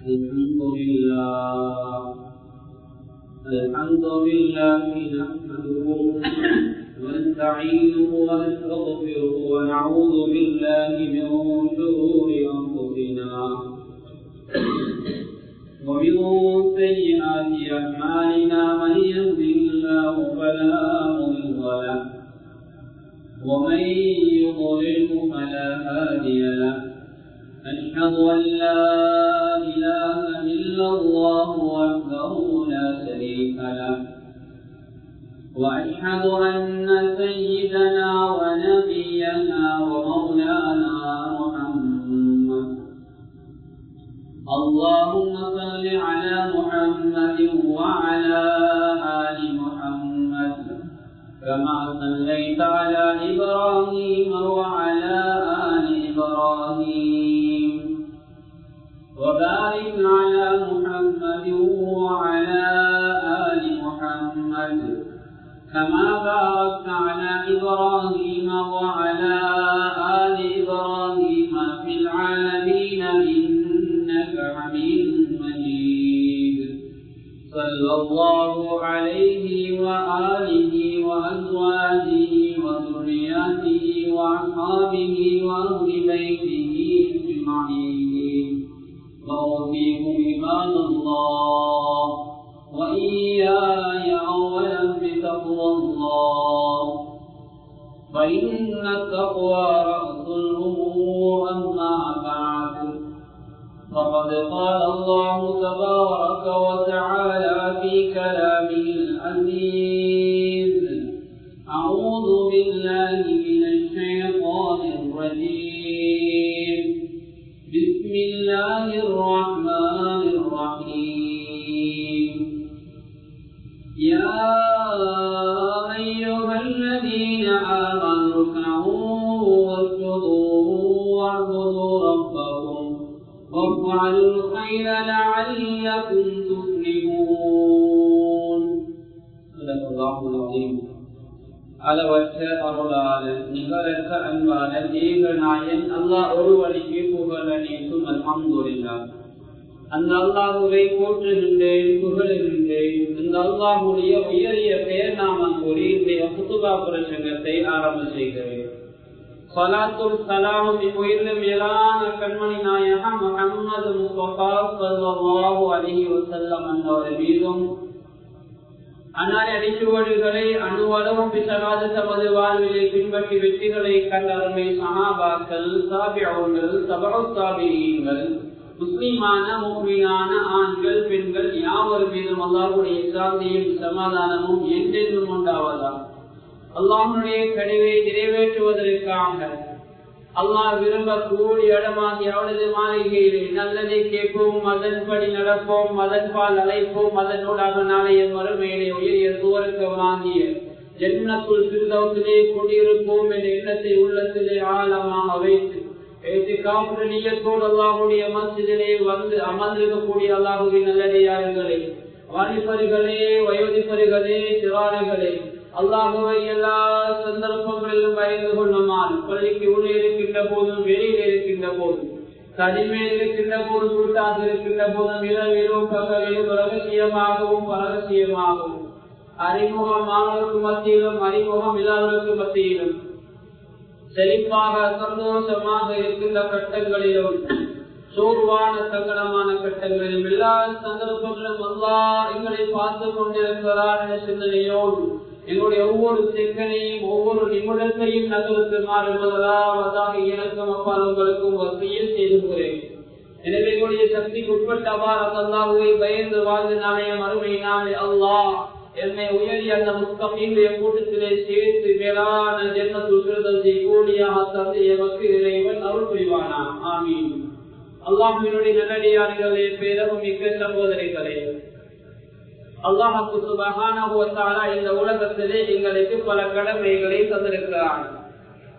الحمد لله نحمده ونستعينه ونستغفره ونعوذ بالله من شرور أنفسنا ومن سيئات أعمالنا من يهده الله فلا مضل له ومن يضلل فلا هادي له أشهد أن لا إله إلا الله وحده لا شريك له وأشهد أن سيدنا ونبينا ومولانا محمد اللهم صل على محمد وعلى آل محمد كما صليت على إبراهيم وعلى آل إبراهيم وبارك على محمد وعلى آل محمد كما باركت على إبراهيم وعلى آل إبراهيم في العالمين إنك حميد مجيد صلى الله عليه وآله وأزواجه وذرياته وأصحابه وأهل بيته أجمعين وأوصيكم عباد الله وإياي أولا بتقوى الله فإن التقوى رأس الأمور أما بعد فقد قال الله تبارك وتعالى في كلامه العزيز أعوذ بالله من الشيطان الرجيم بسم الله الرحمن الرحيم يا أيها الذين آمنوا اركعوا واسجدوا واعبدوا ربكم وافعلوا الخير لعلكم تفلحون صدق الله العظيم அளவற்ற அருளாளன் நிகரற்ற அன்பாளன் ஏகநாயன் அல்லாஹ் ஒருவனுக்கு புகழ் அனைத்தும் அல்ஹம்துலில்லாஹ். அந்த அல்லாஹுவை போற்றுகின்றேன், புகழுகின்றேன். அந்த அல்லாஹுடைய உயரிய பெயர் நாமம் கூறி இன்றைய குதுபா பிரசங்கத்தை ஆரம்ப செய்கிறேன். ஸலாத்துல் ஸலாமும் உயிரிலும் மேலான கண்மணி நாயகம் முஹம்மது முஸ்தஃபா ஸல்லல்லாஹு அலைஹி வஸல்லம் அவர்கள் மீதும் அன்னாரை அடிச்சுவடுகளை அணுவளவும் பிசகாத தமது வாழ்விலை பின்பற்றி வெற்றிகளை கண்ட அருமை சஹாபாக்கள், தாபிஊன்கள், தபஉ தாபிஈன்கள், முஸ்லிமான முஃமினான ஆண்கள் பெண்கள் யாவர் மீதும் அல்லாஹ்வுடைய சாந்தியும் சமாதானமும் என்றென்றும் உண்டாவதாக. அல்லாஹ்வுடைய கனிவை நிறைவேற்றுவதற்காக அல்லாஹ் விரும்பக்கூடிய இடமாகி அவனது மாளிகையிலே நல்லதை கேட்போம், அதன்படி நடப்போம், அதன்பால் அழைப்போம், அதனூடாக நாளைய மறுமையிலே உயரிய சுவர்க்கமாகிய ஜன்னத்துல் ஃபிர்தௌஸிலே குடியிருப்போம் என்ற எண்ணத்தை உள்ளத்திலே ஆழமாக வைத்து இஹ்திகாஃப் நியத்தோடு அல்லாஹ்வுடைய மஸ்ஜிதிலே வந்து அமர்ந்திருக்கக்கூடிய அல்லாஹ்வின் நல்லடியார்களே, வாலிபர்களே, வயோதிபர்களே, சிறார்களே, அல்லாஹுவை எல்லா சந்தர்ப்பங்களிலும் பயந்து கொள்ளுமாறு பள்ளிக்கு உள்ளே இருக்கின்ற போதும் வெளியில் இருக்கின்ற போதும் தனிமையில் இருக்கின்ற போதும் கூட்டாக இருக்கின்ற போதும் இரவிலும் பகலிலும் ரகசியமாகவும் பரகசியமாகவும் அறிமுகமானவருக்கு மத்தியிலும் அறிமுகம் இல்லாதவருக்கு மத்தியிலும் செழிப்பாக சந்தோஷமாக இருக்கின்ற கட்டங்களிலும் சோர்வான சங்கடமான கட்டங்களிலும் எல்லா சந்தர்ப்பங்களிலும் அல்லாஹ் எங்களை பார்த்து கொண்டிருக்கிறார் என்ற சிந்தனையோடு எங்களுடைய ஒவ்வொரு செங்கனையும் ஒவ்வொரு நிமிடத்தையும் நகருக்குமாறு முதலாவதாக எனக்கும் அப்பால் உங்களுக்கும் வசதியில் செய்துகிறேன். எனவே எங்களுடைய சக்திக்கு உட்பட்டவாறு அல்லாஹ்வை பயந்து வாழ்ந்து நாளைய மறுமை நாளை அல்லாஹ் என்னை உயரிய அந்த முஸ்தகீனுடைய கூட்டத்திலே சேர்த்து மேலான ஜன்னத்துல் ஃபிர்தௌஸை கூடியாக தந்து எமக்கு இறைவன் அருள் புரிவானா. ஆமீன். அல்லாஹ்வினுடைய நல்லடியார்களே, பேரவும் மிக்க சகோதரிகளே, அல்லாஹ் சுப்ஹானஹு வ தஆலா இந்த உலகத்திலே எங்களுக்கு பல கடமைகளை தந்திருக்கிறான்.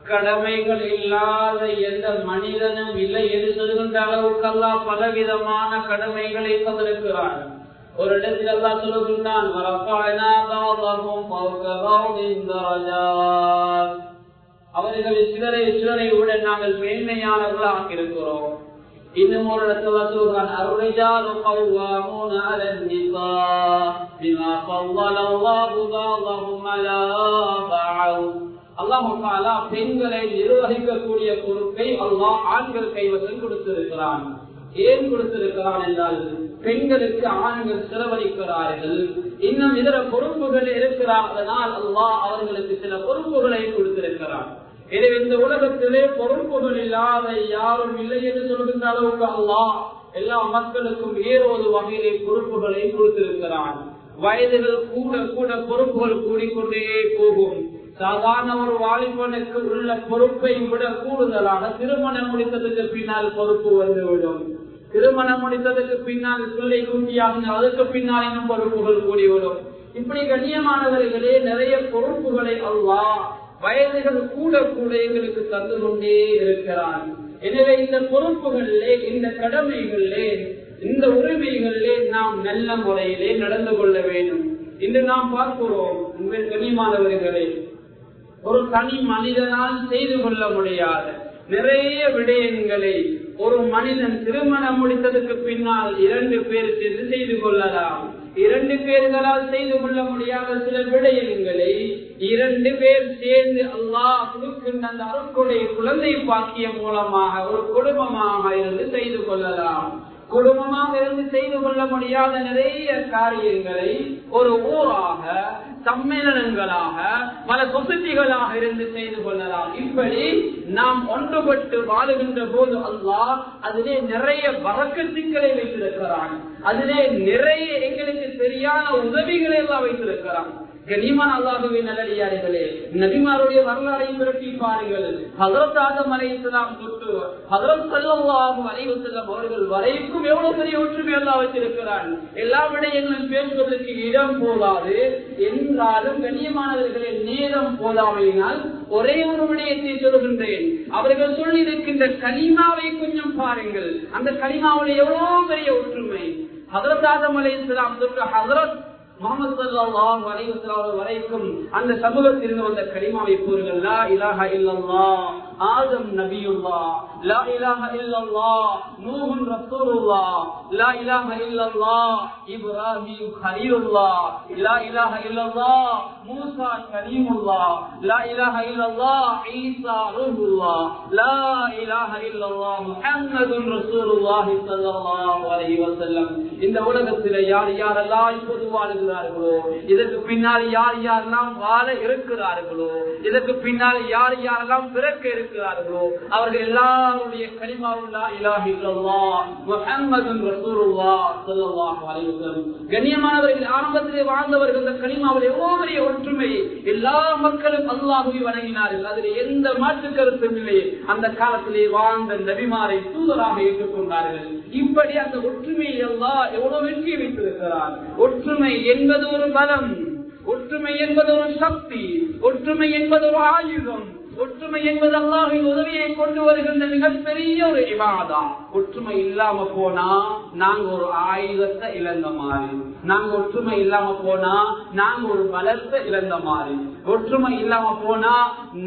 கடமைகள் இல்லாத எந்த மனிதனும் இல்லை என்று சொல்கின்ற அளவுக்கு அல்லாஹ் பலவிதமான கடமைகளை தந்திருக்கிறான். ஒரு இடத்தில் அல்லாஹ் சொல்லுகின்றான், வரஃபஅனா பஅதஹும் ஃபௌக பஅதின் தரஜாத், அவர்களை சிலரை விட நாங்கள் மேன்மையானவர்களாக இருக்கிறோம். இன்னும் ஒரு இடத்துல சொல்றான் அர்ரிஜாலு கவ்வாமூன அலன் நிஸா பிமா ஃபல்லல்லாஹு பஅதஹும் அலா பஅத். அல்லாஹ் தஆலா பெண்களை நிர்வகிக்கக்கூடிய பொறுப்பை அல்லாஹ் ஆண்கள் கைவசம் கொடுத்திருக்கிறான். ஏன் கொடுத்திருக்கிறான் என்றால் பெண்களுக்கு ஆண்கள் செலவழிக்கிறார்கள், இன்னும் இதர பொறுப்புகள் இருக்கிறார்களால் அல்லாஹ் அவர்களுக்கு சில பொறுப்புகளை கொடுத்திருக்கிறான். எனவே இந்த உலகத்திலே பொறுப்புகள் இல்லாத யாரும் இல்லை என்று சொல்கின்ற அளவுக்கு அல்லாஹ் எல்லா மக்களுக்கும் ஏதோ வகையிலே பொறுப்புகளை கொடுத்திருக்கிறான். வயதுகள் கூட கூட பொறுப்புகள் கூடிக்கொண்டே போகும். சாதாரண ஒரு வாலிபனுக்கு உள்ள பொறுப்பை விட கூடுதலாக திருமணம் முடித்ததுக்கு பின்னால் பொறுப்பு வந்துவிடும். திருமணம் முடித்ததுக்கு பின்னால் பிள்ளை குட்டியாக அதற்கு பின்னால் இன்னும் பொறுப்புகள் கூடிவிடும். இப்படி கண்ணியமானவர்களே நிறைய பொறுப்புகளை அல்லாஹ் வயதுகள் கூட கூட எங்களுக்கு தந்து கொண்டே இருக்கிறான். எனவே இந்த பொறுப்புகளிலே, இந்த கடமைகளிலே, இந்த உரிமைகளிலே நாம் நல்ல முறையிலே நடந்து கொள்ள வேண்டும். இன்று நாம் பார்க்கிறோம் கண்ணியமானவர்களே, ஒரு தனி மனிதனால் செய்து கொள்ள முடியாத நிறைய விடயங்களை ஒரு மனிதன் திருமணம் முடித்ததுக்கு பின்னால் 2 பேர் சேர்ந்து செய்து கொள்ளலாம். 2 பேர்களால் செய்து கொள்ள முடியாத சில விடயங்களை 2 பேர் சேர்ந்து அல்லாஹ் கொடுக்கின்ற அந்த அருட்கொடை குழந்தை பாக்கியம் மூலமாக ஒரு குடும்பமாக இருந்து செய்து கொள்ளலாம். குடும்பமாக இருந்து செய்து கொள்ள முடியாத நிறைய காரியங்களை ஒரு ஊராக, சம்மேளனங்களாக, பல சொசைட்டிகளாக இருந்து செய்து கொள்ளலாம். இப்படி நாம் ஒன்றுபட்டு வாழுகின்ற போது அல்லாஹ் அதிலே நிறைய பரக்கத்துக்களை வைத்திருக்கிறான். அதிலே நிறைய எங்களுக்கு சரியான உதவிகளை எல்லாம் வைத்திருக்கிறான். கனிமான் அல்லாஹ்வின் நல்லடியார்களே, நபிமாருடைய வரலாறை புரட்டி பாருங்கள். ஹஜ்ரத் ஆதம் அலைஹிஸ்ஸலாம் தொட்டு ஹஜ்ரத் ஸல்லல்லாஹு அலைஹி வஸல்லம் அவர்கள் வரைக்கும் எவ்வளவு பெரிய ஒற்றுமை அல்லாஹ் வச்சிருக்கிறான். எல்லா விடயங்களும் பேசுவதற்கு இடம் போதாது என்றாலும் கண்ணியமானவர்களே, நேரம் போதாமையினால் ஒரே ஒரு விடயத்தை சொல்கின்றேன். அவர்கள் சொல்லி இருக்கின்ற கலிமாவை கொஞ்சம் பாருங்கள். அந்த கலிமாவுடைய எவ்வளவு பெரிய ஒற்றுமை. ஹஜ்ரத் ஆதம் அலைஹிஸ்ஸலாம் தொட்டு ஹஜ்ரத் முஹம்மது ஸல்லல்லாஹு அலைஹி வஸல்லம் வரைக்கும் அந்த சமூகத்திலிருந்து வந்த கலிமாவை கூறுங்கள். லா இலாஹ இல்லல்லாஹ் ஆதம் நபியுல்லாஹ், லா இலாஹ இல்லல்லாஹ் நூஹ் ரசூலுல்லாஹ், லா இலாஹ இல்லல்லாஹ் இப்ராஹீம் கலீலுல்லாஹ், லா இலாஹ இல்லல்லாஹ் மூஸா கலீமுல்லாஹ், லா இலாஹ இல்லல்லாஹ் ஈசா ரூஹுல்லாஹ், லா இலாஹ இல்லல்லாஹ் முஹம்மதுர் ரசூலுல்லாஹி ஸல்லல்லாஹு அலைஹி வஸல்லம். இந்த உலகத்திலே யார் யாரெல்லாம் இப்போது வாழுகிறார்களோ, இதற்கு பின்னால் யார் யாரெல்லாம் வாழ இருக்கிறார்களோ, இதற்கு பின்னால் யார் யாரெல்லாம் பிறக்க இருக்கிறார்களோ, அவர்கள் எல்லாருடைய கலிமாவும் லா இலாஹ இல்லல்லாஹ் முஹம்மதுர் ரசூலுல்லாஹ் ஸல்லல்லாஹு அலைஹி வஸல்லம். கண்ணியமானவர்கள், ஆரம்பத்திலே வாழ்ந்தவர்கள் இந்த கலிமாவில் எவ்வளவு பெரிய ஒற்றுமை. எல்லா மக்களும் அல்லாஹ்வை வணங்கினார்கள். அதில் எந்த மாற்று கருத்தும் இல்லை. அந்த காலத்திலே வாழ்ந்த நபிமாரை தூதராக ஏற்றுக்கொண்டார்கள். இப்படி அந்த ஒற்றுமையை அல்லாஹ் எவ்வளவு வெற்றி வைத்திருக்கிறார். ஒற்றுமை என்பது ஒரு பலம், ஒற்றுமை என்பது ஒரு சக்தி, ஒற்றுமை என்பது ஒரு ஆயுதம், ஒற்றுமை என்பது அல்லாஹ்வின் உதவியை கொண்டு வருகின்ற மிகப்பெரிய ஒரு இபாதா. ஒற்றுமை இல்லாம போனா நாங்க ஒரு ஆயுதத்தை இழந்த மாதிரி, நாங்க ஒற்றுமை இல்லாம போனா நாங்க ஒரு பலத்தை இழந்த மாதிரி, ஒற்றுமை இல்லாம போனா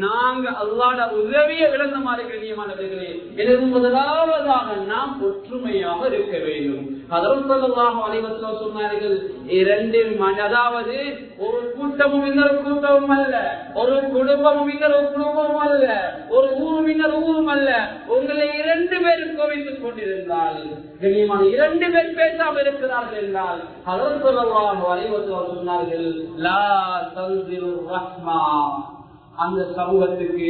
நாங்க அல்லாஹ்வுடைய உதவியை இழந்த மாதிரி. கண்ணியமானவர்களே, எனவே முதலாவதாக நாம் ஒற்றுமையாக இருக்க வேண்டும். ஹஜ்ரத் ஸல்லல்லாஹு அலைஹி வஸல்லம் சொன்னார்கள், 2 அதாவது ஒரு கூட்டமும் இன்னொரு கூட்டமும் அல்ல, ஒரு குடும்பமும் இன்னொரு குடும்பமும் அல்ல, ஒரு ஊரும் இன்னொரு ஊரும் அல்ல. உங்களை 2 பேரும் கோவித்துக் கொண்டிருந்தால், கண்ணியமான 2 பேர் பேசாமல் இருக்கிறார்கள் என்றால் ஹஜ்ரத் ஸல்லல்லாஹு அலைஹி வஸல்லம் சொன்னார்கள், லா தன்சிலுர் ரஹ்மா, அந்த சமூகத்துக்கு,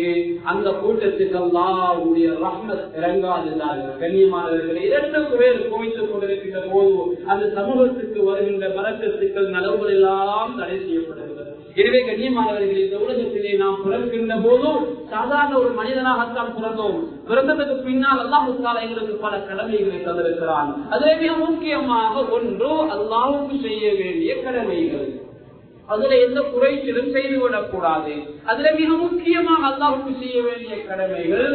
அந்த கூட்டத்துக்கு அல்லாஹ்வுடைய ரஹ்மத் இறங்காது என்றார்கள். கண்ணியமானவர்களை 2 பேர் கோவித்துக் கொண்டிருக்கின்ற போது அந்த சமூகத்துக்கு வருகின்ற பரக்கத்துக்கள் நலவுகள் எல்லாம் தடை செய்யப்படுகிறது. எனவே கண்ணியமானவர்கள், இந்த உலகத்திலே நாம் பிறக்கின்ற போது சாதாரண ஒரு மனிதனாகத்தான் பிறந்தோம். பிறந்ததுக்கு பின்னால் அல்லாஹ் தஆலா எங்களுக்கு பல கடமைகளை தந்திருக்கிறான். அதிலே மிக முக்கியமாக ஒன்று அல்லாஹ்வுக்கு செய்ய வேண்டிய கடமைகள். அதுல எந்த குறைச்சிலும் செய்துவிடக் கூடாது. அதுல மிக முக்கியமாக அல்லாஹ்வுக்கு செய்ய வேண்டிய கடமைகள்,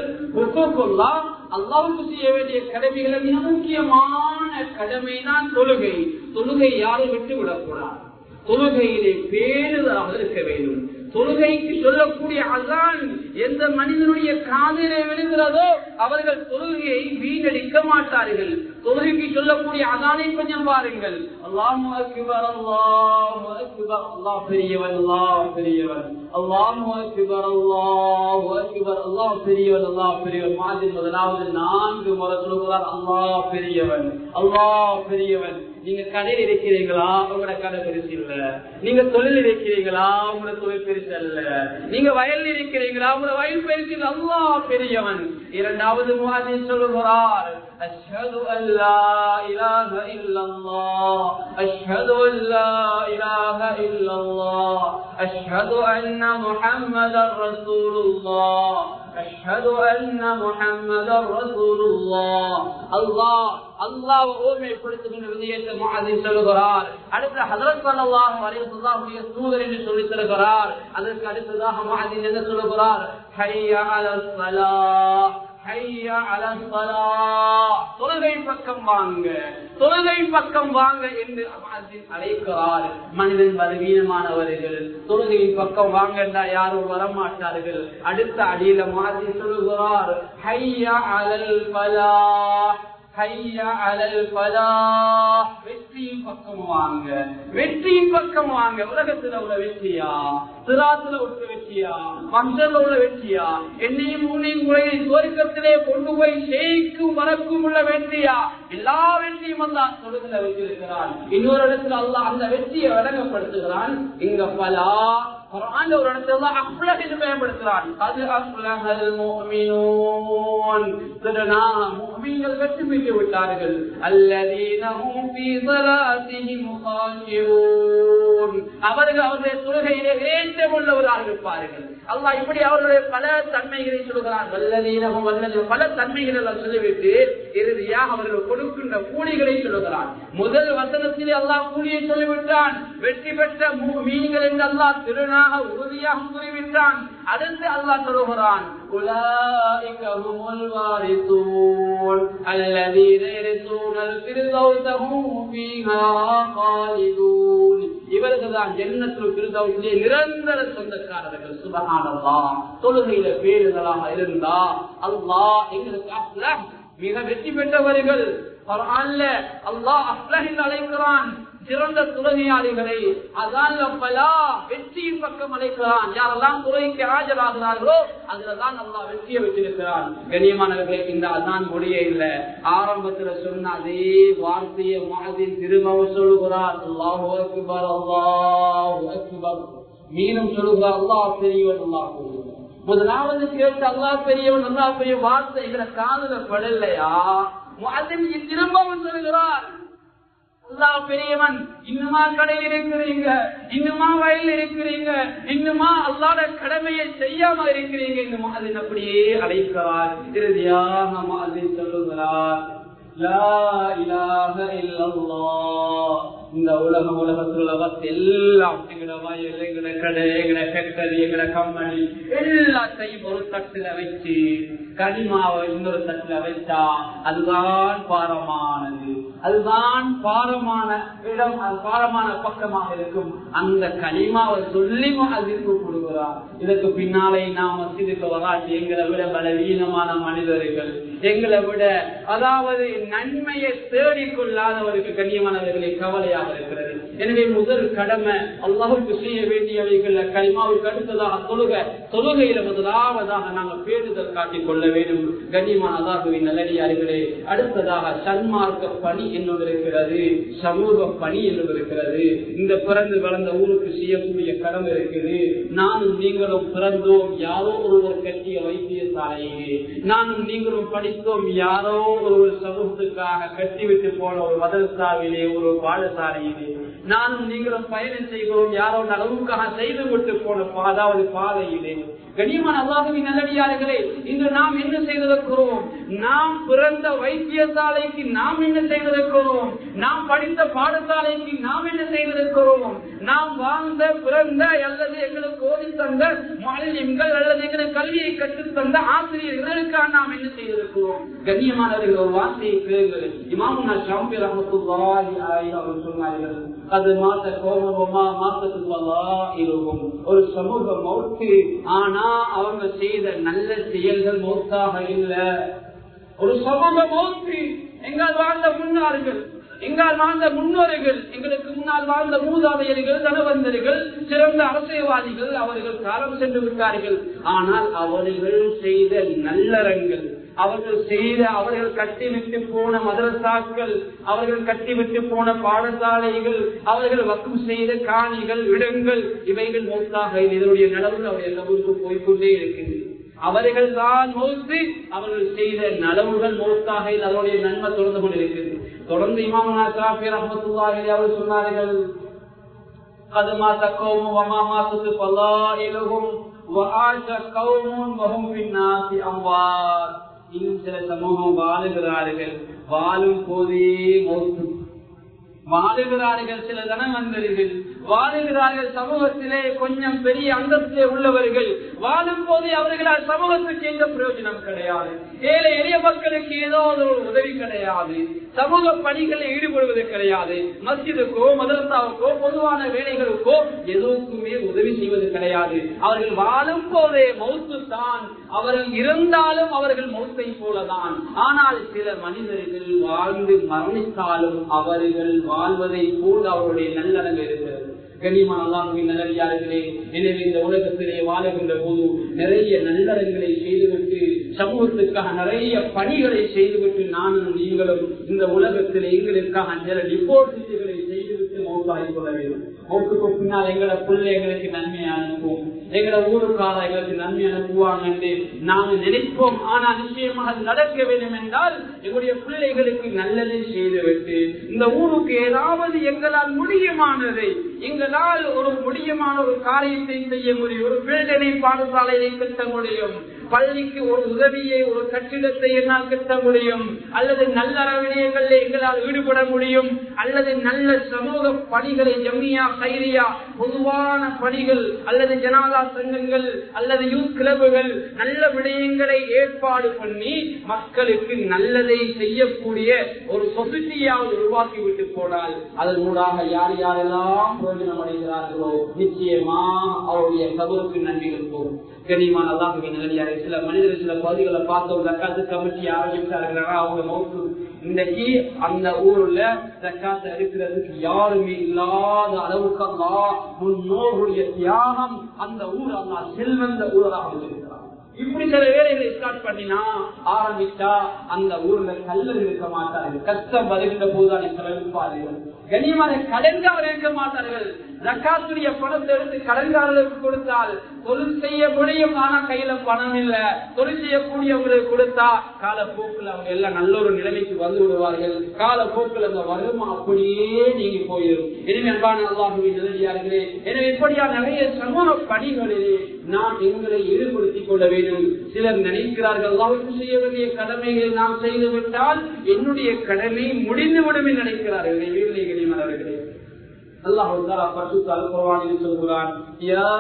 அல்லாஹ்வுக்கு செய்ய வேண்டிய கடமைகள் மிக முக்கியமான கடமை தான் தொழுகை. தொழுகை யாரும் விட்டு விடக்கூடாது. தொழுகையிலே பேணுதலாக இருக்க வேண்டும். தொழுகைக்கு சொல்லக்கூடிய அசான் எந்த மனிதனுடைய காதிலே விழுகிறதோ அவர்கள் தொழுகையை வீணடிக்க மாட்டார்கள். தொழுகைக்கு சொல்லக்கூடிய அசானை கொஞ்சம் பாருங்கள். அல்லாஹு அக்பர் அல்லாஹு அக்பர், அல்லாஹ் பெரியவன் அல்லாஹ் பெரியவன், அல்லாஹு அக்பர் அல்லாஹு அக்பர், அல்லாஹ் பெரியவன் அல்லாஹ் பெரியவன். மாதிரி முதலாவது 4 முறை சொல்கிறார் அல்லாஹ் பெரியவன் அல்லாஹ் பெரியவன். நீங்க கடையில் இருக்கிறீங்களா, உங்களோட கடை பெருசு இல்ல. நீங்க தொழில் இருக்கிறீங்களா, உங்களோட தொழில் பெருசு அல்ல. நீங்க வயல் இருக்கிறீங்களா, உங்களோட வயல் பெருசு இல்ல. அல்லாஹ் பெரியவன். இரண்டாவது முஅத்தின் சொல்லுகிறார் அஷ்ஹது அல்லா இலாஹ இல்லல்லாஹ், அஷ்ஹது அல்லா இலாஹ இல்லல்லாஹ், அஷ்ஹது அன்ன முஹம்மதர் ரசூலுல்லாஹ், அஷ்ஹது அன்ன முஹம்மதர் ரசூலுல்லாஹ். அல்லாஹ் அல்லாஹ் ஓர்மைப்படுத்துகின்ற விடயத்தை முஅத்தின் சொல்லுகிறார். அடுத்து ஹஜ்ரத் ஸல்லல்லாஹு அலைஹி வஸல்லம் தூதர் என்று சொல்லி தருகிறார். அதற்கு அடுத்ததாக முஅத்தின் என்ன சொல்லுகிறார்? ஹய்யா அலஸ் ஸலாஹ், ஹய்யா அலஸ் ஸலாஹ், தொழுகை பக்கம் வாங்க, தொழுகை பக்கம் வாங்க என்று முஅத்தின் அழைக்கிறார். மனிதன் பலவீனமானவர்கள், தொழுகையின் பக்கம் வாங்க என்றால் யாரும் வரமாட்டார்கள். அடுத்த அடியில முஅத்தின் சொல்லுகிறார் ஹய்யா அலல் ஃபலாஹ், ஹய்யா அலல் ஃபலாஹ், வெற்றியின் பக்கம் வாங்க, வெற்றியின் பக்கம் வாங்க. உலகத்துல உள்ள வெற்றியா, சிராத்துல உள்ள வெற்றியா, மஞ்சள்ல உள்ள வெற்றியா, என்னையும் உன்னையும் சுவர்க்கத்திலே கொண்டு போய் சேர்க்கும் வழக்கும் உள்ள வெற்றியா? எல்லா வெற்றியும் அல்லாஹ் தொழுகையில வைத்திருக்கிறான். இன்னொரு இடத்துல அல்லாஹ் அந்த வெற்றியை விளங்கப்படுத்துகிறான். இங்க ஃபலாஹ் குர்ஆன்ல ஒரு இடத்துல அஃப்லஹ் என்று பயன்படுத்துறான். அது அஃப்லஹல் முஃமினூன், முஃமின்கள் வெற்றி பெற்று விட்டார்கள். அல்லதீன ஹும் ஃபீ ஸலாத்திஹிம் காஷிஊன், அவர்கள் அவருடைய தொழுகையிலே ஏற்றம் உள்ளவராக இருப்பார்கள். அல்லாஹ் இப்படி அவர்களுடைய பல தன்மைகளை சொல்கிறான். வல்லதீன ஹும் வல்லதீன, பல தன்மைகளை சொல்லிவிட்டு இறுதியாக அவர்கள் கொடுக்கின்ற கூலிகளை சொல்லுகிறான். முதல் வசனத்திலே அல்லாஹ் கூலியை சொல்லிவிட்டான். வெற்றி பெற்ற முஃமின்கள் என்று அல்லாஹ் திருநாக உறுதியாக கூறிவிட்டான். அடுத்து அல்லாஹ் சொல்லுகிறான் உலாயிக ஹுமுல் வாரிசூன் அல்லதீன யரிசூனல் ஃபிர்தௌஸ ஹும் ஃபீஹா காலிதூன், இவர்கள் தான் ஜன்னத்துல் ஃபிர்தௌஸிலே நிரந்தர சொந்தக்காரர்கள். சுப்ஹானல்லாஹ். தொழுகையில பேருதலாக இருந்தா அல்லாஹ் எங்களுக்கு அஃப்லஹ், மிக வெற்றி பெற்றவர்கள். குர்ஆன்ல அல்லாஹ் அஃப்லஹ் என்று அழைக்கிறான் சிறந்த தொழுகையாளிகளை. அதான் வெற்றியின் பக்கம் அழைக்கிறான். யாரெல்லாம் தொழுகைக்கு ஆஜராகிறார்களோ அதுலதான் அல்லாஹ் வெற்றியை வச்சிருக்கிறான். கண்ணியமானவர்களே, இந்த அதான் முடிய இல்ல. ஆரம்பத்துல சொன்ன அதே வார்த்தையை முஅத்தின் திரும்பவும் சொல்லுகிறார். அல்லாஹு அக்பர் அல்லாஹு அக்பர். மீண்டும் சொல்லுகிறார் அல்லாஹ் பெரியவன் அல்லாஹ் பெரியவன். முதலாவது கேட்டு அல்லாஹ் பெரியவன் அல்லாஹ் பெரிய வார்த்தை எங்களை காதுல படலையா? முஅத்தின் திரும்பவும் சொல்லுகிறார் அல்லாஹ் பெரியவன். இன்னுமா கடையில் இருக்கிறீங்க, இன்னுமா வயல் இருக்கிறீங்க, இன்னுமா அல்லாஹ்வுடைய கடமையை செய்யாம இருக்கிறீங்க. இந்த முஅத்தின் அப்படியே அழைக்கிறார். இறுதியாக முஅத்தின் சொல்லுகிறார் லா இலாஹ இல்லல்லாஹ். இந்த உலகத்தில் எல்லாம் எங்கட வயல், எங்கட கடை, எங்கட ஃபேக்டரி, எங்கட கம்பெனி எல்லாத்தையும் ஒரு தட்டுல வச்சு கனிமாவை இன்னொரு தட்டுல வச்சா அதுதான் பாரமானது, அதுதான் பாரமான இடம், பாரமான பக்கமாக இருக்கும். அந்த கனிமாவை சொல்லி அதற்கு கொடுக்கிறார். இதற்கு பின்னாலே நாம் மஸ்ஜிதுக்கு வராட்டி எங்களை விட பலவீனமான மனிதர்கள், எங்களை விட அதாவது நன்மையை தேடிக்கொள்ளாதவருக்கு கண்ணியமானவர்களை கவலையாக இருக்கிறது. எனவே முதல் கடமை அல்லாஹ்வுக்கு செய்ய வேண்டியவைகள் கலிமாவுக்கு அடுத்ததாக தொழுகையில முதலாவதாக நாங்கள் பேருதல் காட்டிக் கொள்ள வேண்டும். கண்ணியமான அல்லாஹ்வின் நல்லடியார்களே, அடுத்ததாக சன்மார்க்க பணி என்னும் இருக்கிறது, சமூக பணி என்னும் இருக்கிறது. இந்த பிறந்து வளர்ந்த ஊருக்கு செய்யக்கூடிய கடமை இருக்குது. நானும் நீங்களும் பிறந்தோம் யாரோ ஒருவர் கட்டிய வைத்தியசாலையிலே, நானும் நீங்களும் படித்தோம் யாரோ ஒரு சமூகத்துக்காக கட்டிவிட்டு போன ஒரு மதரசாவிலே, ஒரு பாடசாலையிலே, நானும் நீங்களும் பயணம் செய்கிறோம் யாரோ நலவுக்காக செய்து விட்டு போன அதாவது பாதையிலே. கண்ணியமான அல்லாஹ்வின் நல்லடியார்களே, இன்று நாம் என்ன செய்திருக்கிறோம்? நாம் பிறந்த வைத்தியசாலைக்கு நாம் என்ன செய்திருக்கிறோம்? நாம் படித்த பாடசாலைக்கு நாம் என்ன செய்திருக்கிறோம்? நாம் வாழ்ந்த பிறந்த அல்லது எங்களுக்கு ஓதி தந்த மாநிலங்கள் அல்லது எங்களுக்கு கல்வியை கற்றுத் தந்த ஆசிரியர்களுக்காக நாம் என்ன செய்திருக்கிறோம்? கண்ணியமானவர்கள், ஒரு வார்த்தையை கேளுங்கள். இமாமுனா ஷாஃபி ரஹ்மத்துல்லாஹி அலைஹி அவர்கள் சொன்னார்கள், அது மாத்த கோபமா மாத்தத்துவா இருக்கும். ஒரு சமூக மௌத்து, ஆனா அவங்க செய்த நல்ல செயல்கள் மௌத்தாக இல்லை. ஒரு சமூக மௌத்து, எங்கால் வாழ்ந்த முன்னார்கள், எங்கால் வாழ்ந்த முன்னோர்கள், எங்களுக்கு முன்னால் வாழ்ந்த மூதாதையர்கள், தனவந்தர்கள், சிறந்த அரசியல்வாதிகள், அவர்கள் காலம் சென்று விட்டார்கள். ஆனால் அவர்கள் செய்த நல்லறங்கள், அவர்கள் கட்டிவிட்டு போன மதரசாக்கள், அவர்கள் கட்டிவிட்டு போன பாடசாலைகள், அவர்கள் வக்ஃப் செய்த காணிகள், இடங்கள், இவைகள் மௌத்தாக இதனுடைய நடவு அவருடைய கபருக்கு போய்கொண்டே இருக்கிறது. அவர்கள் தான் மௌத்து, அவர்கள் செய்த நலவுகள் மௌத்தாக அதனுடைய நன்மை தொடர்ந்து கொண்டிருக்கிறது. தொடர்ந்து இமாமுனா ஷாஃபி ரஹ்மத்துல்லாஹி அலைஹி அவர்கள் சொன்னார்கள், قد مات قوم وما ماتت فضائلهم وعاش قوم وهم في الناس اموات. இன்னும் சில சமூகம் வாழுகிறார்கள், வாழும் போதே மௌத்து. வாழுகிறார்கள் சில தனவந்தர்கள், வாழுகிறார்கள் சமூகத்திலே கொஞ்சம் பெரிய அந்தஸ்திலே உள்ளவர்கள், வாழும் போதே அவர்களால் சமூகத்துக்கு எந்த பிரயோஜனம் கிடையாது. ஏழை எளிய மக்களுக்கு ஏதோ ஒரு உதவி கிடையாது, சமூக பணிகளில் ஈடுபடுவது கிடையாது, மஸ்ஜிதுக்கோ மதரசாவுக்கோ பொதுவான வேலைகளுக்கோ எதுவுக்குமே உதவி செய்வது கிடையாது. அவர்கள் வாழும் போதே மௌத்து தான், அவர்கள் இருந்தாலும் அவர்கள் மௌத்தை போலதான். ஆனால் சில மனிதர்கள் வாழ்ந்து மரணித்தாலும் அவர்கள் வாழ்வதை போல் அவருடைய நல்லடங்கு இருக்கிறது. கண்ணியமான அல்லாஹ்வின் நல்லடியார்களே, எனவே இந்த உலகத்திலே வாழுகின்ற போது நிறைய நல்லறங்களை செய்துவிட்டு, சமூகத்துக்காக நிறைய பணிகளை செய்துவிட்டு நானும் நீங்களும் இந்த உலகத்திலே எங்களுக்காக சில டிபோசிட்டுகளை செய்துவிட்டு மௌத்தாகி கொள்ள வேண்டும். மௌத்துக்கு பின்னால் எங்களை பிள்ளை எங்களுக்கு நன்மை அனுப்புவோம், எங்களை ஊருக்கார எங்களுக்கு நன்மை அனுப்புவாங்க என்று நாங்கள் நினைப்போம். ஆனால் நிச்சயமாக நடக்க வேண்டும் என்றால் எங்களுடைய பிள்ளைகளுக்கு நல்லதை செய்துவிட்டு, இந்த ஊருக்கு ஏதாவது எங்களால் முடியுமானதை, எங்களால் ஒரு முடியுமான ஒரு காரியத்தை செய்ய முடியும். ஒரு பிள்ளைகளை பாடசாலையை கட்ட முடியும், பள்ளிக்கு ஒரு உதவியை, ஒரு கட்டிடத்தை என்னால் கட்ட முடியும், அல்லது நல்ல விடயங்களில் எங்களால் ஈடுபட முடியும், அல்லது நல்ல சமூக பணிகளை, ஜமியா கைரியா பொதுவான பணிகள், அல்லது ஜனாதா சங்கங்கள், அல்லது யூத் கிளப்புகள், நல்ல விடயங்களை ஏற்பாடு பண்ணி மக்களுக்கு நல்லதை செய்யக்கூடிய ஒரு சொசைட்டியாவது உருவாக்கி விட்டு போனால் அதன் மூலமாக யார் யாரெல்லாம் பிரயோஜனம் அடைகிறார்களோ நிச்சயமாக அவருடைய கபருக்கு நன்மைகள் போகும். கண்ணியமான அல்லாஹ்வின் நல்லடியார்களே, சில மனிதர்கள் சில பகுதிகளை பார்த்தோம், ஜக்காத்து கமிட்டி ஆரம்பிச்சார்கள். அவங்க மௌத்து இன்றைக்கு அந்த ஊர்ல ஜக்காத்தை எடுக்கிறதுக்கு யாருமே இல்லாத அளவுக்கு அல்லாஹ் முன்னோருடைய தியாகம் அந்த ஊர் அல்லாஹ் செல்வந்த ஊராக வச்சிருக்கிறார். இப்படி சில வேலைகளை ஸ்டார்ட் பண்ணினா ஆரம்பிச்சா அந்த ஊர்ல கல்லர் இருக்க மாட்டார்கள், கஷ்டம் வருகின்ற போதுதான் செலவிப்பார்கள். கண்ணியமான கடன்காரர் இருக்க மாட்டார்கள். ஜக்காத்துடைய பணத்தை எடுத்து கடன்காரர்களுக்கு கொடுத்தால் தொழில் செய்ய முடியும், ஆனா கையில பணம் இல்ல. தொழில் செய்யக்கூடியவங்களுக்கு கொடுத்தா காலப்போக்கில் அவங்க எல்லாம் நல்ல ஒரு நிலைமைக்கு வந்து விடுவார்கள். காலப்போக்கில் அந்த வருமானம் அப்படியே நீங்கி போயிடும். எனவே அன்பான அல்லாஹ்வின் நல்லடியார்களே, எனவே இப்படியா நிறைய சமூக பணிகளிலே நாம் எங்களை ஈடுபடுத்திக் கொள்ள வேண்டும். சிலர் நினைக்கிறார்கள், அல்லாஹ்வுக்கு செய்ய வேண்டிய கடமைகளை நாம் செய்துவிட்டால் என்னுடைய கடமை முடிந்துவிடும் என்று நினைக்கிறார்கள். வீரர்களே, அல்லாஹ் பரிசுத்த அல் குர்ஆனில் சொல்கிறான், யா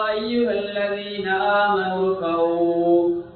அய்யுஹல்லதீன ஆமனூ கௌ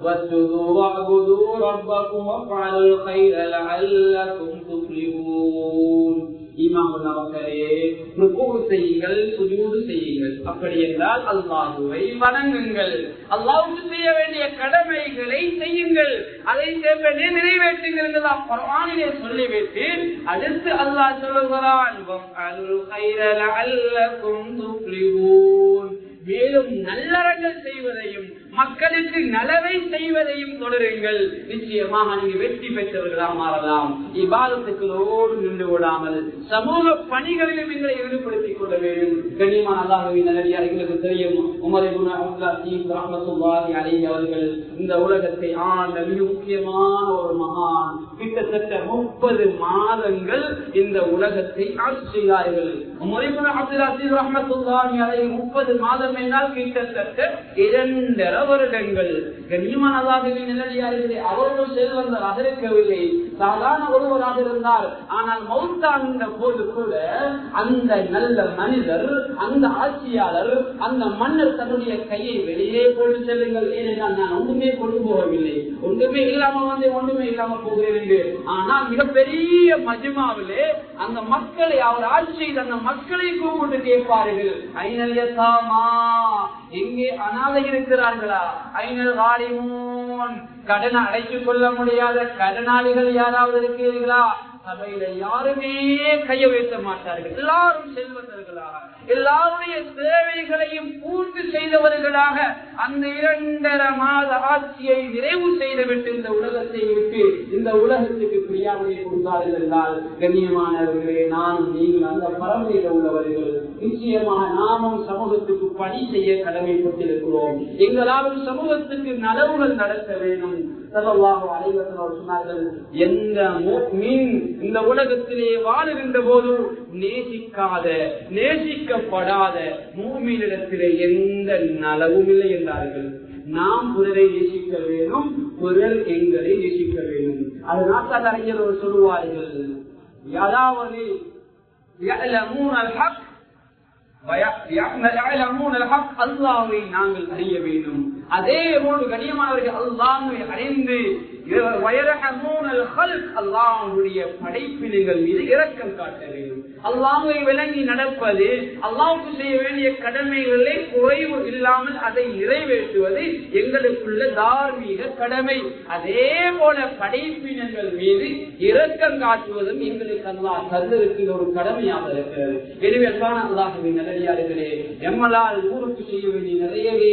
வஸ்ஜுது வஅபுது ரப்பக்கும் வஃஅலுல் கைர லஅல்லகும் துஃப்லிஹூன். ஈமானுள்ளவர்களே, ருக்கூ செய்யுங்கள், சுஜூது செய்யுங்கள். அப்படி என்றால் அல்லாஹ்வை வணங்குங்கள், அல்லாஹ்வுக்கு செய்ய வேண்டிய கடமைகளை செய்யுங்கள், அதை செவ்வனே நிறைவேற்றுங்கள் என்று குர்ஆனிலே சொல்லிவிட்டு அடுத்து அல்லாஹ் சொல்லுகிறான், வஃஅலுல் கைர லஅல்லகும் துஃப்லிஹூன். மேலும் நல்லறங்கள் செய்வதையும் மக்களுக்கு நலவை செய்வதையும் தொடருங்கள், நிச்சயமாக நீங்க வெற்றி பெற்றவர்களாக மாறலாம். இபாதத்துக்களோடு நின்று விடாமல் சமூக பணிகளிலும் எங்களை ஈடுபடுத்திக் கொள்ள வேண்டும். கண்ணியமான அல்லாஹ்வின் நல்லடியார்களுக்கு தெரியும், உமர் இப்னு அப்துல் அஸீஸ் ரஹ்மத்துல்லாஹி அலைஹி அவர்கள் இந்த உலகத்தை ஆண்ட மிக முக்கியமான ஒரு மகான். கிட்டத்தட்ட 30 மாதங்கள் இந்த உலகத்தை ஆட்சி செய்தார்கள். உமர் இப்னு அப்துல் அஸீஸ் ரஹ்மத்துல்லாஹி அலைஹி 30 மாதம் என்றால் கிட்டத்தட்ட 2.5 வருடங்கள். கண்ணியமான அல்லாஹ்வின் நல்லடியார்களே, அவர்கள் செல்வந்தராக இருக்கவில்லை, சாதாரண ஒருவராக இருந்தார். ஆனால் மௌத்தான போது கூட அந்த நல்ல மனிதர், அந்த ஆட்சியாளர், அந்த மன்னர் தன்னுடைய கையை வெளியே போட்டு செல்லுங்கள், ஏனென்றால் நான் ஒன்றுமே கொண்டு போகவில்லை, ஒன்றுமே இல்லாம வந்து ஒன்றுமே இல்லாம போகிறேன் என்று. ஆனால் மிகப்பெரிய மஜ்மாவிலே அந்த மக்களை, அவர் ஆட்சி அந்த மக்களை கூப்பிட்டு கேட்பார்கள், ஐநல் யதாமா, எங்கே அனாதை இருக்கிறார்களா, ஐநல் காரிமூன், கடன் அடைத்துக் கொள்ள முடியாத கடனாளிகள் யாராவது இருக்கிறீர்களா? சபையில யாருமே கைய வைக்க மாட்டார்கள். எல்லாரும் செல்வந்தர்களாக, எல்லாருடைய தேவைகளையும் பூர்த்தி செய்தவர்களாக அந்த 2.5 மாத ஆட்சியை நிறைவு செய்துவிட்டு இந்த உலகத்தை விட்டு இந்த உலகத்துக்கு பிரியாமையை கொடுத்தார்கள் என்றால், கண்ணியமானவர்களே, நானும் நீங்கள் அந்த பரம்பரையில் உள்ளவர்கள், நிச்சயமாக நாமும் சமூகத்துக்கு பணி செய்ய கடமைப்பட்டிருக்கிறோம். எங்களாலும் சமூகத்துக்கு நலவுகள் நடக்க வேண்டும். ஸல்லல்லாஹு அலைஹி வஸல்லம் சொன்னார்கள், எந்த முஃமின் இந்த உலகத்திலே வாழுகின்ற போது நேசிக்காத, நேசிக்கப்படாத முஃமினிடத்திலே எந்த நலவும் இல்லை என்றார்கள். நாம் பிறரை நேசிக்க வேண்டும், பிறர் எங்களை நேசிக்க வேண்டும். அதனால் அறிஞர்கள் சொல்லுவார்கள், அதாவது அல்லாஹ்வை நாங்கள் அறிய வேண்டும். அதே போன்று கண்ணியமானவர்கள் அல்லாஹ்வை அறிந்து அல்லாஹ்வுடைய படைப்பினங்கள் மீது இரக்கம் காட்ட வேண்டும். அல்லாஹ்வை விளங்கி நடப்பது, அல்லாஹ்வுக்கு செய்ய வேண்டிய கடமைகளை குறைவு இல்லாமல் அதை நிறைவேற்றுவது எங்களுக்குள்ள தார்மீக கடமை. அதே போல படைப்பினங்கள் மீது இரக்கம் காட்டுவதும் எங்களுக்கு அல்லாஹ் தந்திருக்கிற ஒரு கடமையாக இருக்கிறது. எனவே அல்லாஹ்வின் நல்லடியார்களே, எம்மலால் ஊருக்கு செய்ய வேண்டிய நிறையவே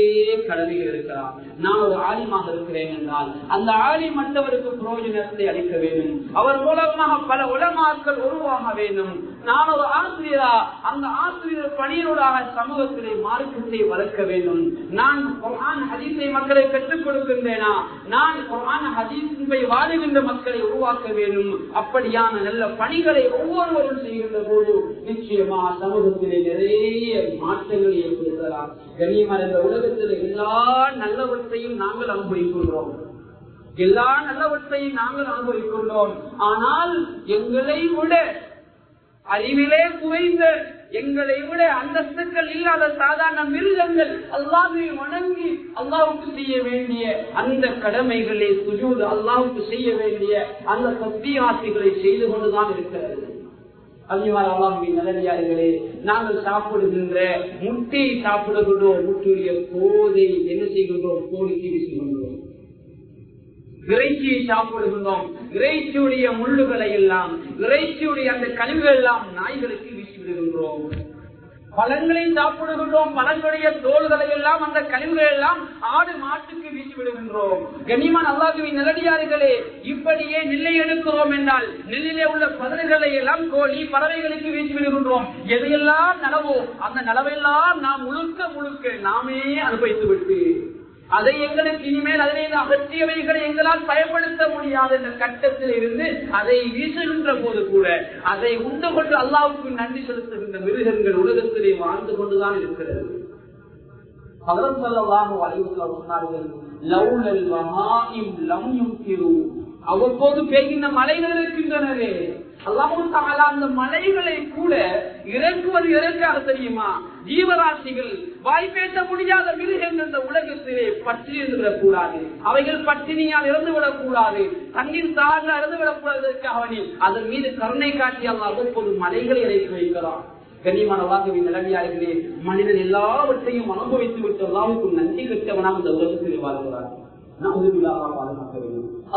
கடமைகள் இருக்கலாம். நான் ஒரு ஆலிமாக இருக்கிறேன் என்றால் அந்த ஆலிம் மற்றவருக்கு பிரயோஜனத்தை அளிக்க வேண்டும். அவர் மூலமாக பல உலமாக்கள் உருவாக வேண்டும். நான் ஒரு ஆசிரியரா, அந்த ஆசிரியர் பணியோடாக சமூகத்திலே மார்க்கத்தை வளர்க்க வேண்டும். நான் குர்ஆன் ஹதீஸை மக்களை கற்றுக் கொடுக்கின்றேனா, நான் குர்ஆன் ஹதீஸை வாழுகின்ற மக்களை உருவாக்க வேண்டும். அப்படியான நல்ல பணிகளை ஒவ்வொருவரும் செய்கின்ற போது நிச்சயமா சமூகத்திலே நிறைய மாற்றங்களை ஏற்படுத்தலாம். கண்ணியமான இந்த உலகத்தில் எல்லா நல்லவற்றையும் நாங்கள் அனுபவிக்கின்றோம், எல்லா நல்லவற்றையும் நாங்கள் அனுபவிக்கின்றோம். ஆனால் எங்களை விட அறிவிலே குறைந்த, எங்களை விட அந்தஸ்துக்கள் இல்லாத சாதாரண மிருகங்கள் அல்லாஹ்வை வணங்கி அல்லாஹ்வுக்கு செய்ய வேண்டிய அந்த கடமைகளை, சுஜூத் அல்லாஹ்வுக்கு செய்ய வேண்டிய அந்த தஸ்பீஹாத்துகளை செய்து கொண்டுதான் இருக்கிறது. அல்லாஹ்வின் நல்லடியார்களே, நாங்கள் சாப்பிடுகின்ற முட்டையை சாப்பிடுகின்றோம், முட்டையுடைய கோதை என்ன செய்கின்றோம், கோழிக்கு வீசுகின்றோம். இறைச்சியை சாப்பிடுகின்றோம், இறைச்சியுடைய முள்ளுகளை எல்லாம், இறைச்சியுடைய அந்த கழிவுகள் எல்லாம் நாய்களுக்கு வீசிவிடுகின்றோம். பழங்களை சாப்பிடுகின்றோம், பழங்களுடைய தோள்களை எல்லாம், அந்த கழிவுகள் எல்லாம் ஆடு மாட்டுக்கு வீசிவிடுகின்றோம். கண்ணியமான அல்லாஹ்வின் நல்லடியார்களே, இப்படியே நெல்லை எடுக்கிறோம் என்றால் நெல்லிலே உள்ள பதர்களை எல்லாம் கோழி பறவைகளுக்கு வீசிவிடுகின்றோம். எதையெல்லாம் நலவோ அந்த நலவெல்லாம் நாம் முழுக்க முழுக்க நாமே அனுபவித்து விட்டு அதை எங்களுக்கு இனிமேல் அதிலிருந்து அகற்றியவைகளை எங்களால் பயன்படுத்த முடியாத என்ற கட்டத்தில் இருந்து அதை வீசுகின்ற போது கூட அதை உண்டு கொண்டு அல்லாஹ்வுக்கு நன்றி செலுத்துகின்ற மிருகங்கள் உலகத்திலே வாழ்ந்து கொண்டுதான் இருக்கிறது. ஹஜ்ரத் ஸல்லல்லாஹு அலைஹி வஸல்லம் சொன்னார்கள், லௌலல் வஹாயிம் லம் யும்திரு, அவ்வப்போது பெய்கின்ற மலைகள் இருக்கின்றனவே, அல்லாஹ் தஆலா அந்த மலைகளை கூட இறக்குவது எதற்காக தெரியுமா? ஜீவராசிகள், வாய் பேச முடியாத மிருகங்கள் இந்த உலகத்திலே பற்றி இருந்துவிடக்கூடாது, அவைகள் பட்டினியால் இறந்துவிடக் கூடாது, தண்ணீர் தாழ்ந்த இறந்துவிடக் கூடாதற்காக அதன் மீது கருணை காட்டி அல்லாஹ் அவ்வப்போது மலைகளை இறக்கி வைக்கிறான். கண்ணியமான அல்லாஹ்வின் நல்லடியார்களே, மனிதன் எல்லாவற்றையும் அனுபவித்து விட்டு அல்லாஹ்வுக்கு நன்றி கெட்டவனாக இந்த உலகத்தில் வாழ்கிறார்.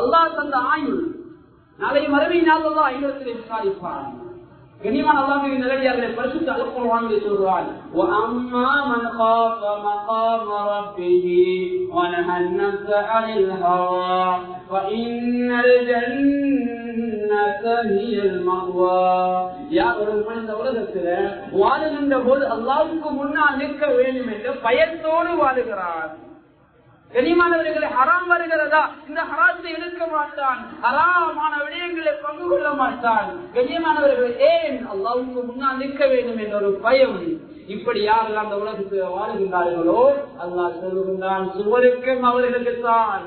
அல்லாஹ் தந்த ஆயுள் நாளை மறுமை நாள் அல்லாஹ் ஐவத்திலே விசாரிப்பான். கண்ணியமான அல்லாஹ்வின் நல்லடியார்களே, பரிசுத்த அல் குர்ஆனிலே சொல்றான், வஅம்மா மன் காஃப மகாம ரப்பிஹி வனஹா அன்-நஃஸ அனில் ஹவா ஃபஇன்னல் ஜன்னத ஹியல் மஅவா. யார் ஒரு மனிதன் உலகத்துல வாழுகின்ற போது அல்லாஹ்வுக்கு முன்னால் நிற்க வேண்டும் என்ற பயத்தோடு வாழுகிறார். கண்ணியமானவர்களை, ஹராம் வருகிறதா, இந்த ஹராத்தை எடுக்க மாட்டான், ஹராமான விடயங்களை பங்கு கொள்ள மாட்டான். கண்ணியமானவர்கள், ஏன் அல்லாஹ்வுக்கு முன்னால் நிற்க வேண்டும் என்ற ஒரு பயம், இப்படி யாரெல்லாம் அந்த உலகத்தில் வாழுகின்றார்களோ அல்லாஹ் சொல்லுகின்றான், சுவருக்கும் அவர்களுக்குத்தான்.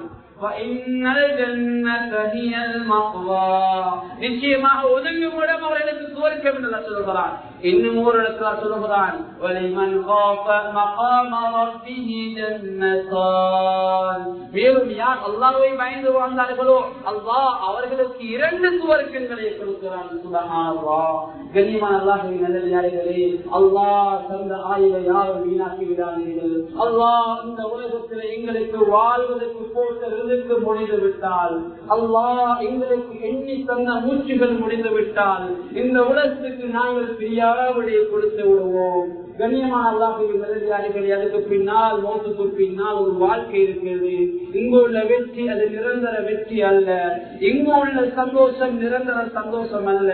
நிச்சயமாக ஒதுங்கும் இடம் அவர்களுக்கு சுவர்க்கம் என்று சொல்லுகிறான். இன்னும் ஒரு இடத்துல சொல்லுகிறான், மேலும் யார் அல்லாஹ்வை பயந்து வாழ்ந்தார்களோ அல்லாஹ் அவர்களுக்கு 2 சுவர்க்கங்களை கொடுக்கிறான். சுப்ஹானல்லாஹ். கண்ணியமான அல்லாஹ்வின் நல்லடியார்களே, அல்லாஹ் தந்த ஆயுளை யாரும் வீணாக்கி விடாதீர்கள். அல்லாஹ் இந்த உலகத்தில் எங்களுக்கு வாழ்வதற்கு போட்ட முடிந்து விட்டால், அல்லாஹ் எங்களுக்கு எண்ணி தந்த மூச்சுகள் முடிந்து விட்டால், இந்த உலகத்துக்கு நாங்கள் பிரியாவிடையே கொடுத்து விடுவோம். கண்ணியமான அல்லாஹ்வின் நல்லடியார்களே, அதுக்கு பின்னால் மௌத்துக்கு பின்னால் ஒரு வாழ்க்கை இருக்கிறது. இங்கு உள்ள வெற்றி அது நிரந்தர வெற்றி அல்ல. இங்கு உள்ள சந்தோஷம் நிரந்தர சந்தோஷம் அல்ல.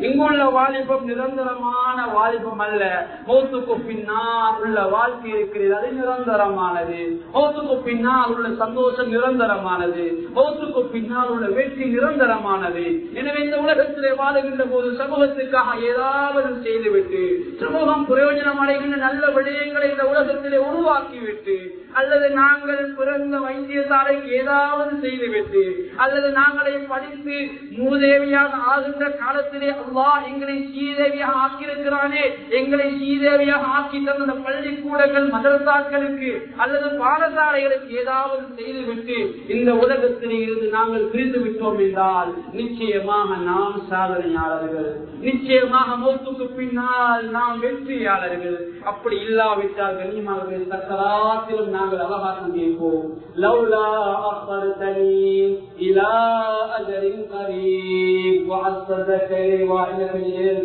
இங்குள்ள வாலிபம் நிரந்தரமான வாலிபம் அல்ல. மௌத்துக்கு பின்னால் உள்ள வாழ்க்கை இருக்கிறது, அது நிரந்தரமானது. மௌத்துக்கு பின்னால் உள்ள சந்தோஷம் நிரந்தரமானது. மௌத்துக்கு பின்னால் உள்ள வெற்றி நிரந்தரமானது. எனவே இந்த உலகத்திலே வாழுகின்ற போது சமூகத்துக்காக ஏதாவது செய்துவிட்டு, சமூகம் பிரயோஜனம் அடைகின்ற நல்ல விடயங்களை இந்த உலகத்திலே உருவாக்கிவிட்டு, அல்லது நாங்கள் பிறந்த வைத்தியசாலைக்கு ஏதாவது செய்துவிட்டு, அல்லது நாங்களே படித்து மூதேவியாக ஆகின்ற காலத்திலே அல்லாஹ் எங்களை ஸ்ரீதேவியாக ஆக்கியிருக்கிறானே, எங்களை ஸ்ரீதேவியாக ஆக்கி தந்த பள்ளிக்கூடங்கள் மதரசாக்களுக்கு அல்லது பாடசாலைகளுக்கு ஏதாவது செய்துவிட்டு இந்த உலகத்திலே இருந்து நாங்கள் பிரிந்து விட்டோம் என்றால் நிச்சயமாக நாம் சாதனையாளர்கள், நிச்சயமாக மௌத்துக்கு பின்னால் நாம் வெற்றியாளர்கள். அப்படி இல்லாவிட்டால் கண்ணியமானவர்களே, சக்கராத்திலும் நாங்கள் அவகாசம் கேட்போம். லவ்லா அஃபர்தனி இலா அஜரின் கரீப் வஅஸ்ஸதக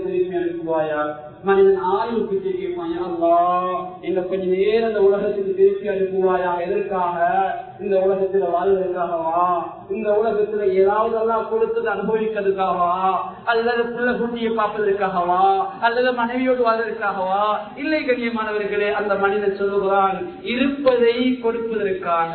திருப்பி அனுப்புவாயா. மனிதன் ஆயுள் பிச்சை கேட்பான், அல்லாஹ் எங்க கொஞ்ச நேரம் இந்த உலகத்துக்கு திருப்பி அனுப்புவாயா. எதற்காக? இந்த உலகத்துல வாழ்வதற்காகவா? இந்த உலகத்துல ஏதாவது எல்லாம் கொடுத்தது அனுபவிக்கிறதுக்காகவா? அல்லது புள்ள குட்டியை பார்ப்பதற்காகவா? அல்லது மனைவியோடு வாழ்வதற்காகவா? இல்லை கண்ணியமானவர்களே, அந்த மனிதன் சொல்லுகிறான், இருப்பதை கொடுப்பதற்காக.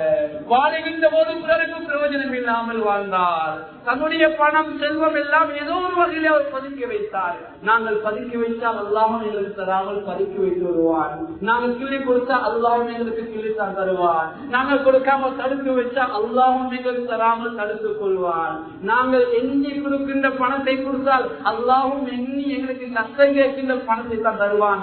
வாழுகின்ற போது பிறருக்கு பிரயோஜனம் இல்லாமல் வாழ்ந்தார். தன்னுடைய பணம் செல்வம் எல்லாம் ஏதோ ஒரு வகையில் அவர் பதுக்கி வைத்தார். நாங்கள் பதுக்கி வைத்தால் அல்லாஹ்வும் எங்களுக்கு தராமல் பதுக்கி வைத்து வருவான். நாங்கள் கிள்ளி கொடுத்தா அல்லாஹ்வும் எங்களுக்கு கிள்ளித்தான் தருவான். நாங்கள் கொடுக்காம தடுத்து வச்சா அல்லாஹ்வும் எங்களுக்கு தராமல் தடுத்துக் கொள்வான். நாங்கள் எண்ணி கொடுக்கின்ற பணத்தை கொடுத்தால் அல்லாஹ்வும் எண்ணி எங்களுக்கு சத்தம் கேட்கின்ற பணத்தை தான் தருவான்.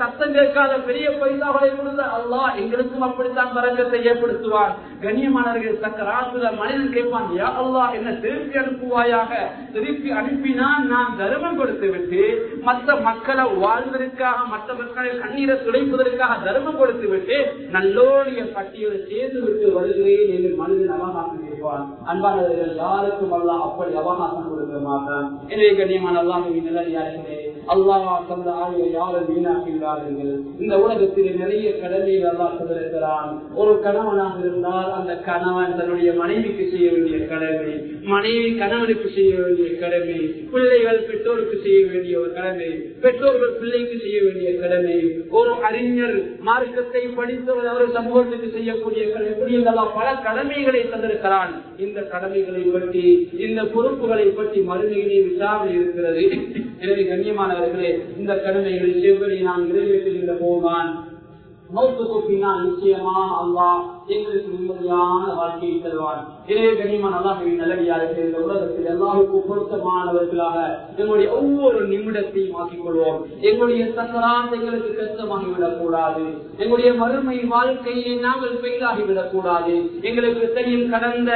சத்தம் கேட்காத பெரிய பைசாவை கொடுத்த அல்லாஹ் எங்களுக்கும் அப்படித்தான் பரக்கத்தை ஏற்படுத்துவான். கண்ணியமானவர்கள், சக்கராத்துல மனிதன் கேட்பான், யா அல்லாஹ் என்ன திருப்பி அனுப்புவாயாக. திருப்பி அனுப்பினால் நான் தர்மம் கொடுத்து விட்டு மற்ற மக்களை வாழ்வதற்காக, மற்ற மக்களை கண்ணீரை துடைப்பதற்காக தர்மம் கொடுத்து விட்டு நல்லோடைய பட்டியலை சேர்ந்து விட்டு வருகிறேன் என்று மனிதன் அவகாசம் கேட்பான். அன்பானவர்கள், யாருக்கும் அல்லாஹ் அப்படி அவகாசம் கொடுக்க மாட்டான். எனவே கண்ணியமான அல்லாஹ்வின் நல்லடியார்களே, அல்லாஹ் தந்த ஆயுளை யாரும் வீணாக்குகிறார்கள். இந்த உலகத்தில் நிறைய கடமைகள் அல்லாஹ் சொல்லிருக்கிறான். ஒரு கணவனாக இருந்தால் அந்த கணவன் தன்னுடைய மனைவிக்கு செய்ய வேண்டிய கடமை, மனைவி கணவனுக்கு செய்ய வேண்டிய கடமை, பிள்ளைகள் பெற்றோருக்கு செய்ய வேண்டிய ஒரு கடமை, பெற்றோர்கள் பிள்ளைக்கு செய்ய வேண்டிய கடமை, ஒரு அறிஞர் மார்க்கத்தை படித்தவர் அவர் சமூகத்துக்கு செய்யக்கூடிய கடமை, பல கடமைகளை தந்திருக்கிறான். இந்த கடமைகளை பற்றி, இந்த பொறுப்புகளை பற்றி மறுமையிலே விசாரணை இருக்கிறது. எனவே கண்ணியமானவர்களே, இந்த கடமைகளை செவ்வனை நான் நிறைவேற்றுகின்ற போவான். மௌத்துக்கு பின்னால் நிச்சயமா அல்லாஹ் எங்களுக்கு நிம்மதியான வாழ்க்கையை தருவான். எனவே கண்ணியமான அல்லாஹ்வின் நல்லடியார்களே, இந்த உலகத்தில் அல்லாஹ்வுக்கு பொருத்தமானவர்களாக எங்களுடைய ஒவ்வொரு நிமிடத்தையும் ஆக்கிக் கொள்வோம். எங்களுடைய சக்கராத் எங்களுக்கு கஷ்டமாகிவிடக் கூடாது. எங்களுடைய மறுமை வாழ்க்கையை நாங்கள் பெயிலாகிவிடக் கூடாது. எங்களுக்கு தெரியும், கடந்த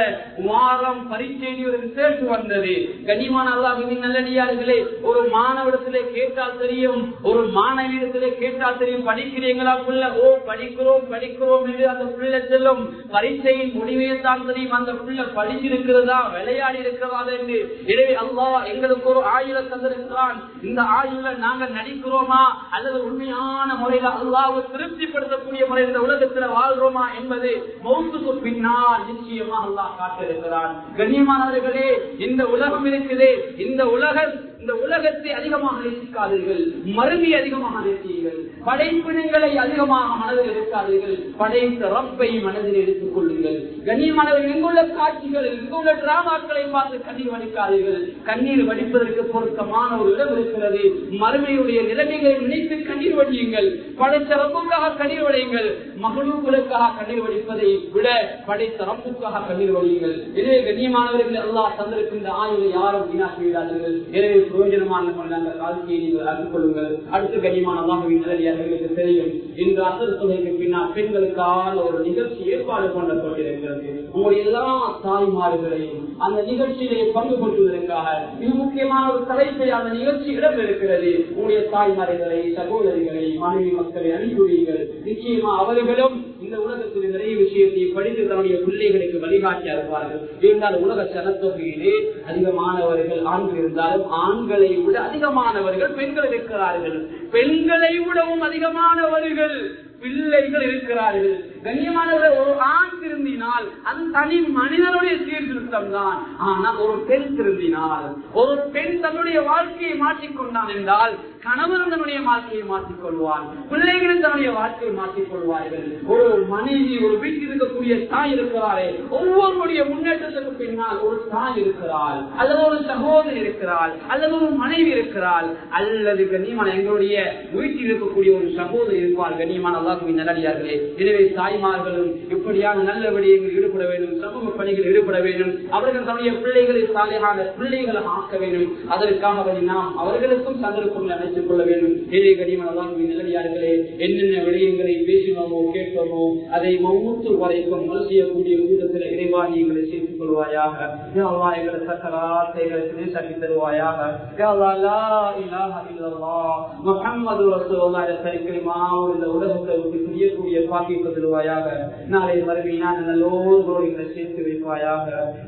வாரம் பரீட்சை ஒரு ரிசல்ட் வந்தது. கண்ணியமான அல்லாஹ்வின் நல்லடியார்களே, ஒரு மாணவரிடத்திலே கேட்டால் தெரியும், ஒரு மாணவியிடத்திலே கேட்டால் தெரியும், படிக்கிறீங்களா புள்ள? ஓ படிக்கிறோம் படிக்கிறோம் என்று அந்த பிள்ளை செல்லும். பரீட்சையின் முடிவே தான் தெரியும், அந்த பிள்ளை படிச்சிருக்கிறதா விளையாடி இருக்கிறதா என்று. எனவே அல்லாஹ் எங்களுக்கு ஒரு ஆயுளை தந்திருக்கிறான். இந்த ஆயுளை நாங்கள் நடிக்கிறோமா அல்லது உண்மையான முறையில் அல்லாஹ்வை திருப்திப்படுத்தக்கூடிய முறையில் இந்த உலகத்தில் வாழ்றோமா என்பது மௌத்துக்கு பின்னால் நிச்சயமா அல்லாஹ் காட்டிருக்கிறான். கண்ணியமானவர்களே, இந்த உலகம் இருக்குதே, இந்த உலகம் இந்த உலகத்தை அதிகமாக நேசிக்காதீர்கள், மறுமையை அதிகமாக நேசியுங்கள். படைப்பினங்களை அதிகமாக மனதில் எடுக்காதீர்கள், படைத்த ரப்பை மனதில் எடுத்துக் கொள்ளுங்கள். கண்ணியமானவர்கள், இங்குள்ள காட்சிகள், இங்குள்ள டிராமாக்களை பார்த்து கண்ணீர் வடிக்காதீர்கள். கண்ணீர் வடிப்பதற்கு பொருத்தமான ஒரு இடம் இருக்கிறது. மறுமையுடைய நிலைமைகளை நினைத்து கண்ணீர் வடியுங்கள். படைத்த ரப்புக்காக கண்ணீர் வடியுங்கள். மகளுக்களுக்காக கண்ணீர் வடிப்பதை விட படைத்த ரப்புக்காக கண்ணீர் வடியுங்கள். எனவே கண்ணியமானவர்கள், அல்லாஹ் தந்திருக்கின்ற ஆயுளை யாரும் வீணாக்குகிறார்கள். எனவே பிரயோஜனமான அந்த வாழ்க்கையை நீங்கள் அறிந்து கொள்ளுங்கள். அடுத்த கண்ணியமான அல்லாஹ்வின் நல்லடியார்களுக்கு தெரியும், இன்று அசர் தொகைக்கு பின்னால் பெண்களுக்கான ஒரு நிகழ்ச்சி ஏற்பாடு பண்ணப்பட்டிருக்கிறது. உங்களுடைய எல்லா தாய்மார்களையும் அந்த நிகழ்ச்சியிலே பங்கு கொள்வதற்காக மிக முக்கியமான ஒரு தலைப்பில் அந்த நிகழ்ச்சி இடம் இருக்கிறது. உங்களுடைய தாய்மார்களை, சகோதரிகளை, மனைவி மக்களை அனுப்பியுள்ளீர்கள். நிச்சயமா அவர்களும் இந்த உலகத்தில் நிறைய விஷயத்தை படித்து தன்னுடைய பிள்ளைகளுக்கு வழிகாட்டி அருவார்கள். இருந்தால் உலக சனத்தொகையிலே அதிகமானவர்கள் ஆண்கள் இருந்தாலும் ஆண்களை விட அதிகமானவர்கள் பெண்கள் இருக்கிறார்கள். பெண்களை விடவும் அதிகமானவர்கள் பிள்ளைகள் இருக்கிறார்கள். கண்ணியமானவர்கள், ஒரு ஆண் திருந்தினால் அது தனி மனிதனுடைய சீர்திருத்தம் தான். ஆனால் ஒரு பெண் திருந்தினால், ஒரு பெண் தன்னுடைய வாழ்க்கையை மாற்றிக்கொண்டான் என்றால் கணவன் தன்னுடைய வாழ்க்கையை மாற்றிக்கொள்வார், பிள்ளைகளும் தன்னுடைய வாழ்க்கையை மாற்றிக்கொள்வார்கள். ஒரு மனைவி, ஒரு வீட்டில் இருக்கக்கூடிய தாய் இருக்கிறாரே, ஒவ்வொருடைய முன்னேற்றத்துக்கு பின்னால் ஒரு தாய் இருக்கிறாள், அல்லது ஒரு சகோதரி இருக்கிறாள், அல்லது ஒரு மனைவி இருக்கிறாள், அல்லது கண்ணியமான எங்களுடைய வீட்டில் இருக்கக்கூடிய ஒரு சகோதரி இருப்பார். கண்ணியமான அல்லாஹ்வின் நல்லடியார்களே, எனவே தாய்மார்களும் இப்படியான நல்ல விடயங்களில் ஈடுபட வேண்டும், சமூக பணிகளில் ஈடுபட வேண்டும். அவர்கள் தன்னுடைய பிள்ளைகளை சாலையான பிள்ளைகளை ஆக்க வேண்டும். அதற்காக நாம் அவர்களுக்கும் சந்தர்ப்பங்களை அமைத்துக் கொள்ள வேண்டும். ஏழை கனிமன் அல்லாஹ்வின் நல்லடியார்களே, என்னென்ன விடயங்களை பேசினோமோ கேட்டோமோ அதை மௌத்து வரைக்கும் மல் செய்யக்கூடிய கூட்டத்தில் இறைவாணி எங்களை சேர்த்துக் கொள்வாயாக. யா அல்லாஹ், எங்களை சக்கராத்தை எங்களுக்கு நேசாக்கி தருவாயாக. யா அல்லாஹ், லா இலாஹ இல்லல்லாஹ் முஹம்மது ரசூலுல்லாஹ் என்ற கலிமாவோடு இந்த உலகத்தை விட்டு பிரியக்கூடிய பாக்கியத்தை தருவாயாக. நாளை மறுமையினால் நல்லோர்களோடு எங்களை சேர்த்து வைப்பாயாக.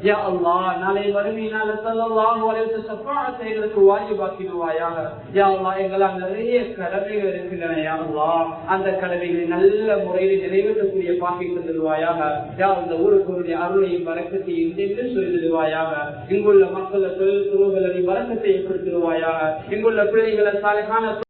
யா அல்லாஹ், நாளை மறுமையினால் ஸல்லல்லாஹு அலைஹி வஸல்லம் ஷஃபாஅத்தை எங்களுக்கு வாஜிபாக்கிடுவாயாக. யா அல்லாஹ், எங்களால் நிறைய கடமைகள் இருக்கின்றன. யா அல்லாஹ், அந்த கடமைகளை நல்ல முறையில் நிறைவேற்றக்கூடிய பாக்கியத்தை தருவாயாக. யா இந்த ஊருக்கு அருளையும் வரக்கத்தை என்றென்று சொல்லி தருவாயாக. இங்குள்ள மக்கள் தொழில் துறவுகளை வரக்கத்தை ஏற்படுத்திடுவாயாக. இங்குள்ள பிள்ளைகளை சாலைக்கான